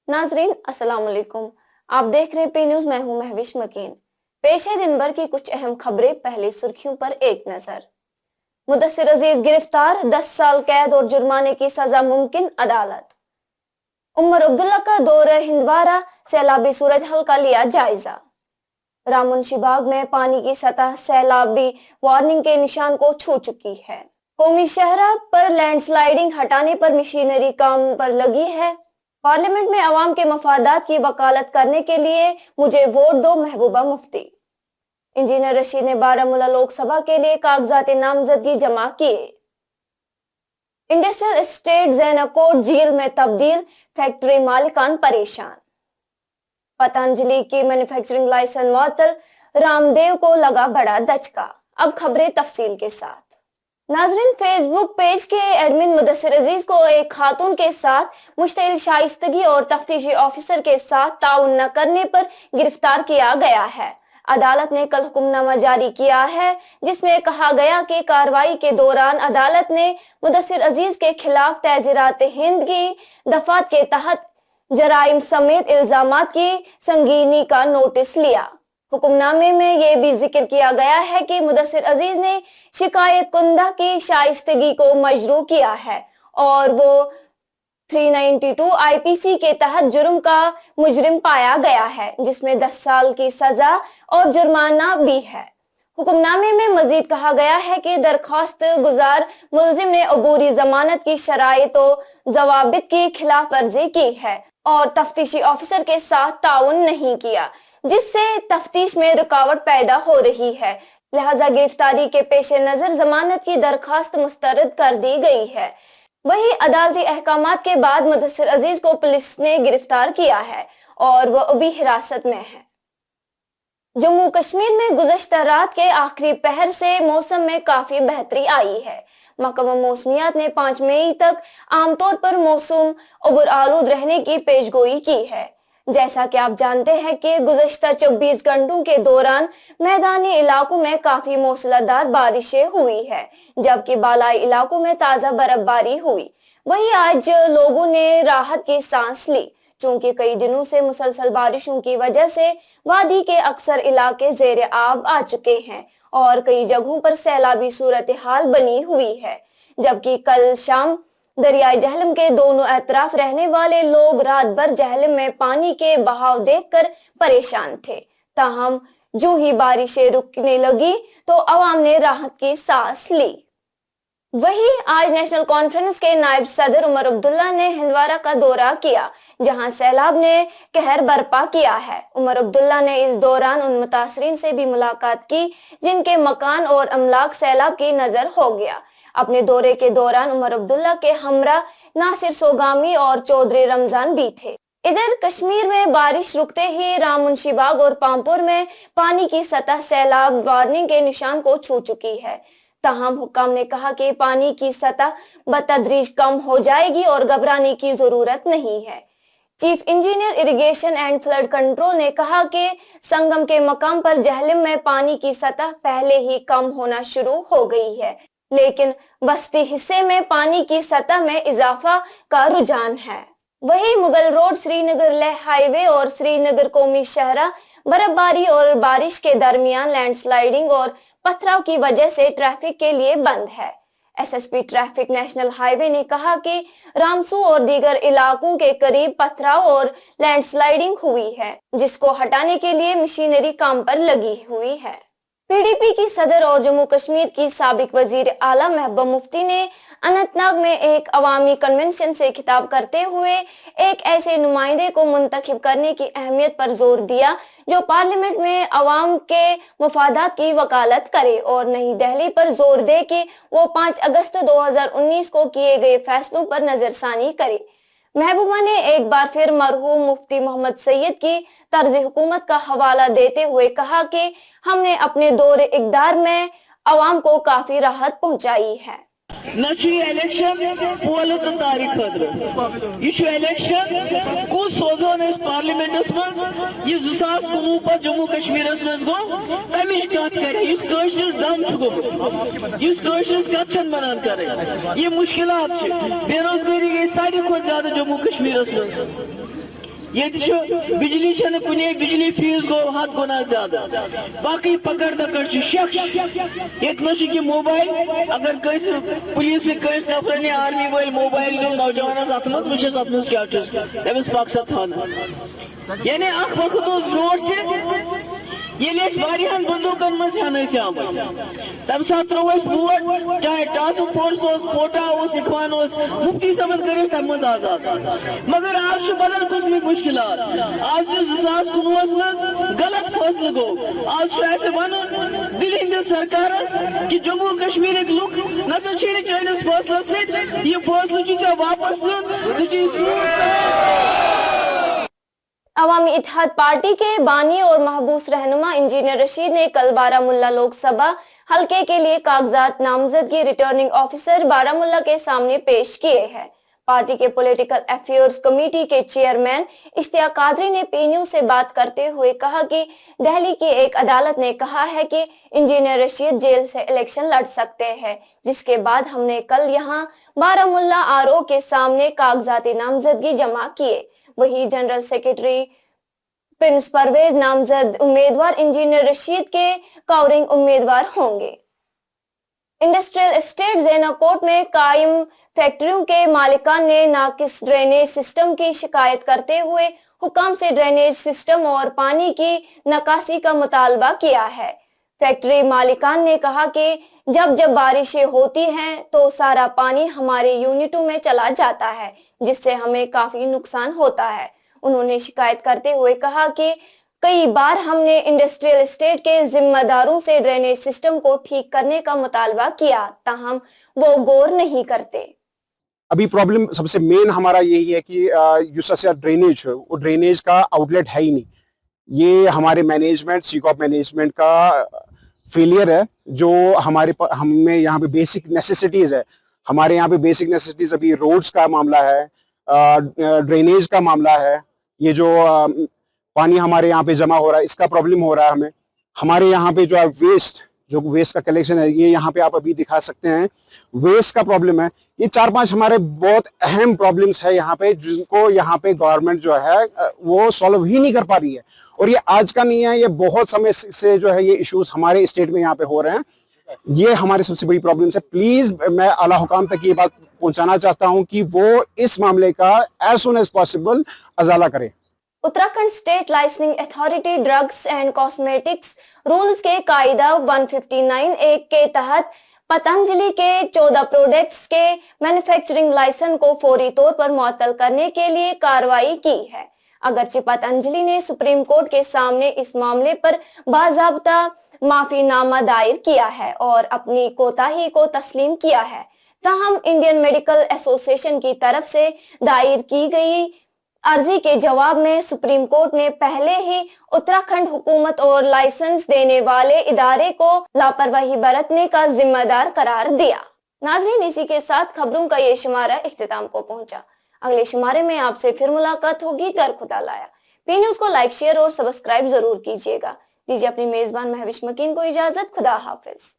नाजरीन अस्सलाम वालेकुम। आप देख रहे पे न्यूज, मैं हूं महविश मकीन। पेश है दिन भर की कुछ अहम खबरें। पहले सुर्खियों पर एक नजर। मुदस्सिर अजीज गिरफ्तार, 10 साल कैद और जुर्माने की सजा मुमकिन, अदालत। उमर अब्दुल्ला का दौरा हिंदवारा, सैलाबी सूरत हाल का लिया जायजा। रामुंशीबाग में पानी की सतह सैलाबी वार्निंग के निशान को छू चुकी है। कौमी शहरा पर लैंडस्लाइडिंग हटाने पर मशीनरी काम पर लगी है। पार्लियामेंट में अवाम के मफादात की वकालत करने के लिए मुझे वोट दो, महबूबा मुफ्ती। इंजीनियर रशीद ने बारामूला लोकसभा के लिए कागजात नामजदगी जमा किए। इंडस्ट्रियल एस्टेट ज़ैनाकोट झील में तब्दील, फैक्ट्री मालिकान परेशान। पतंजलि की मैन्युफैक्चरिंग लाइसेंस मुअत्तल, रामदेव को लगा बड़ा दचका। अब खबरें तफसील के साथ। नाजरीन, फेसबुक पेज के एडमिन मुदस्सिर अजीज को एक खातून के साथ मुश्तइल शाइस्तगी और तफ्तीशी ऑफिसर के साथ ताउन न करने पर गिरफ्तार किया गया है। अदालत ने कल हुक्मनामा जारी किया है, जिसमें कहा गया कि कार्रवाई के दौरान अदालत ने मुदस्सिर अजीज के खिलाफ तहजीरात हिंद की दफात के तहत जराइम समेत इल्जामात की संगीनी का नोटिस लिया। हुक्मनामे में यह भी जिक्र किया गया है कि मुदस्सिर अजीज ने शिकायत कुंदा की शाइस्तगी को मजरू किया है और वो 392 आईपीसी के तहत जुर्म का मुजरिम पाया गया है, जिसमें 10 साल की सजा और जुर्माना भी है। हुक्मनामे में मजीद कहा गया है कि दरख्वास्त गुजार मुलजिम ने अबूरी जमानत की शराइत और जवाबित की खिलाफ वर्जी की है और तफ्तीशी ऑफिसर के साथ ताउन नहीं किया, जिससे तफ्तीश में रुकावट पैदा हो रही है। लिहाजा गिरफ्तारी के पेश नजर जमानत की दरखास्त मुस्तरद कर दी गई है। वही अदालती अहकामात के बाद मुदस्सिर अजीज को पुलिस ने गिरफ्तार किया है और वह अभी हिरासत में है। जम्मू कश्मीर में गुज़श्ता रात के आखिरी पहर से मौसम में काफी बेहतरी आई है। महकमा मौसमियात ने 5 मई तक आमतौर पर मौसम अबूर आलूद रहने की पेशगोई की है। जैसा कि आप जानते हैं कि गुज़श्ता 24 घंटों के दौरान मैदानी इलाकों में काफी मूसलाधार बारिशें हुई है, जबकि बालाई इलाकों में ताजा बर्फबारी हुई। वहीं आज लोगों ने राहत की सांस ली, चूंकि कई दिनों से मुसलसल बारिशों की वजह से वादी के अक्सर इलाके ज़ेर आब आ चुके हैं और कई जगहों पर सैलाबी सूरत हाल बनी हुई है। जबकि कल शाम दरियाई जहलम के दोनों अतराफ रहने वाले लोग रात भर जहलम में पानी के बहाव देखकर परेशान थे। ताहम जो ही बारिशें रुकने लगी तो अवाम ने राहत की सांस ली। वही आज नेशनल कॉन्फ्रेंस के नायब सदर उमर अब्दुल्ला ने हिंदवारा का दौरा किया, जहां सैलाब ने कहर बर्पा किया है। उमर अब्दुल्ला ने इस दौरान उन मुतासरीन से भी मुलाकात की जिनके मकान और अमलाक सैलाब की नजर हो गया। अपने दौरे के दौरान उमर अब्दुल्ला के हमरा नासिर सोगामी और चौधरी रमजान भी थे। इधर कश्मीर में बारिश रुकते ही रामुंशीबाग और पामपुर में पानी की सतह सैलाब वार्निंग के निशान को छू चुकी है। ताहम हुक्म ने कहा कि पानी की सतह बतदरीज कम हो जाएगी और घबराने की जरूरत नहीं है। Chief engineer irrigation and flood control ने कहा कि संगम के मकाम पर जहलम में पानी की सतह पहले ही कम होना शुरू हो गई है, लेकिन बस्ती हिस्से में पानी की सतह में इजाफा का रुझान है। वही मुगल रोड श्रीनगर लेह हाईवे और श्रीनगर कौमी शहरा बर्फबारी और बारिश के दरमियान लैंडस्लाइडिंग और पथराव की वजह से ट्रैफिक के लिए बंद है। एसएसपी ट्रैफिक नेशनल हाईवे ने कहा कि रामसू और दीगर इलाकों के करीब पथराव और लैंडस्लाइडिंग हुई है, जिसको हटाने के लिए मशीनरी काम पर लगी हुई है। पीडीपी की सदर और जम्मू कश्मीर की साबिक वजीर आला महबूबा मुफ्ती ने अनंतनाग में एक अवामी कन्वेंशन से खिताब करते हुए एक ऐसे नुमाइंदे को मुंतखब करने की अहमियत पर जोर दिया जो पार्लियामेंट में अवाम के मफादात की वकालत करे और नई दिल्ली पर जोर दे कि वो 5 अगस्त 2019 को किए गए फैसलों पर नजरसानी करे। महबूबा ने एक बार फिर मरहूम मुफ्ती मोहम्मद सैयद की तर्ज हुकूमत का हवाला देते हुए कहा कि हमने अपने दौरे इक़्तिदार में अवाम को काफी राहत पहुंचाई है। इलेक्शन पोल तो तारीख इलेक्शन को सोजोन पार्लियामेंटस मज यह 2019 पर जम्मू कश्मीर मज गो तमिश कत कर दम कत बनान कर यह मुश्किल बेरोजगारी गई सारी खुद ज्यादा जम्मू कश्मीर मज یہ بجلی چھن کنے بجلی فیس گو حد گنا زیادہ باقی پکڑ دکڑ شخص یہ کہ موبائل اگر کس پولیس کس نفر نے آرمی وال موبائل دو نوجوانس ات مت وچس ات مز کیا تمس مقصد تھانا یعنی اخ وقت برو یہ واریاہن بندوقن مز ہن آمت تم سات ترو بورڈ چاہے ٹاسک فورس کوٹا اخوان مفتی صاحب کر تم مز آزاد مگر آج بدل قسمک مشکلات آج 2019 مز غلط فیصلہ گو آج ایسے ون دلی ہندس سرکارس کہ جموں کشمیر لک نسا چانس فیصلہ ست یہ فیصلہ واپس نیون عوامی اتحاد پارٹی کے بانی اور محبوس رہنما انجینئر رشید نے کل بارامولہ لوک سبھا حلقے کے لیے کاغذات نامزدگی ریٹرننگ آفیسر بارامولہ کے سامنے پیش کیے ہیں۔ پارٹی کے پولیٹیکل افیئرز کمیٹی کے چیئرمین اشتیاق قادری نے پی نیوز سے بات کرتے ہوئے کہا کہ دہلی کی ایک عدالت نے کہا ہے کہ انجینئر رشید جیل سے الیکشن لڑ سکتے ہیں، جس کے بعد ہم نے کل یہاں بارامولہ RO کے سامنے کاغذاتی نامزدگی جمع کیے۔ وہی جنرل سیکرٹری پرنس پرویز نامزد امیدوار انجینئر رشید کے کورنگ امیدوار ہوں گے۔ انڈسٹریل اسٹیٹ زینا کوٹ میں قائم فیکٹریوں کے مالکان نے ناقص ڈرینیج سسٹم کی شکایت کرتے ہوئے حکام سے ڈرینیج سسٹم اور پانی کی نکاسی کا مطالبہ کیا ہے۔ فیکٹری مالکان نے کہا کہ جب بارشیں ہوتی ہیں تو سارا پانی ہمارے یونٹوں میں چلا جاتا ہے، جس سے ہمیں کافی نقصان ہوتا ہے۔ انہوں نے شکایت کرتے ہوئے کہا کہ کئی بار ہم نے انڈسٹریل اسٹیٹ کے ذمہ داروں سے ڈرینیج سسٹم کو ٹھیک کرنے کا مطالبہ کیا، تاہم وہ غور نہیں کرتے۔ ابھی پرابلم سب سے مین ہمارا یہی ہے کہ ڈرینیج وہ ڈرینیج کا آؤٹ لیٹ ہے ہی نہیں۔ یہ ہمارے مینجمنٹ سیکاپ مینجمنٹ کا فیلئر ہے، جو ہمیں یہاں پہ بیسک نیسیسٹیز ہے۔ ہمارے یہاں پہ بیسک نیسیسٹیز ابھی روڈز کا معاملہ ہے، ڈرینیج کا معاملہ ہے، یہ جو پانی ہمارے یہاں پہ جمع ہو رہا ہے اس کا پرابلم ہو رہا ہے ہمیں۔ ہمارے یہاں پہ جو ہے ویسٹ کا کلیکشن ہے، یہ یہاں پہ آپ ابھی دکھا سکتے ہیں، ویسٹ کا پرابلم ہے۔ یہ 4-5 ہمارے بہت اہم پرابلمز ہے یہاں پہ، جن کو یہاں پہ گورنمنٹ جو ہے وہ سالو ہی نہیں کر پا رہی ہے۔ اور یہ آج کا نہیں ہے، یہ بہت سمے سے جو ہے یہ ایشوز ہمارے اسٹیٹ میں یہاں پہ ہو رہے ہیں۔ یہ ہماری سب سے بڑی پرابلمز ہے۔ پلیز میں اعلیٰ حکام تک یہ بات پہنچانا چاہتا ہوں کہ وہ اس معاملے کا ایز سون ایز پاسبل ازالہ کرے۔ Uttarakhand state licensing authority drugs and cosmetics rules کے قاعدہ 159(1) کے تحت پتنجلی کے 14 پروڈکٹس کے مینوفیکچرنگ لائسنس کو فوری طور پر معطل کرنے کے لیے کارروائی کی ہے۔ اگرچہ پتنجلی نے سپریم کورٹ کے سامنے اس معاملے پر باضابطہ معافی نامہ دائر کیا ہے اور اپنی کوتاہی کو تسلیم کیا ہے، تاہم انڈین میڈیکل ایسوسی ایشن کی طرف سے دائر کی گئی عرضی کے جواب میں سپریم کورٹ نے پہلے ہی اتراکھنڈ حکومت اور لائسنس دینے والے ادارے کو لاپرواہی برتنے کا ذمہ دار قرار دیا۔ ناظرین، اسی کے ساتھ خبروں کا یہ شمارہ اختتام کو پہنچا۔ اگلے شمارے میں آپ سے پھر ملاقات ہوگی۔ گر خدا لایا۔ پی نیوز کو لائک، شیئر اور سبسکرائب ضرور کیجیے گا۔ دیجیے اپنی میزبان مہوش مکین کو اجازت۔ خدا حافظ۔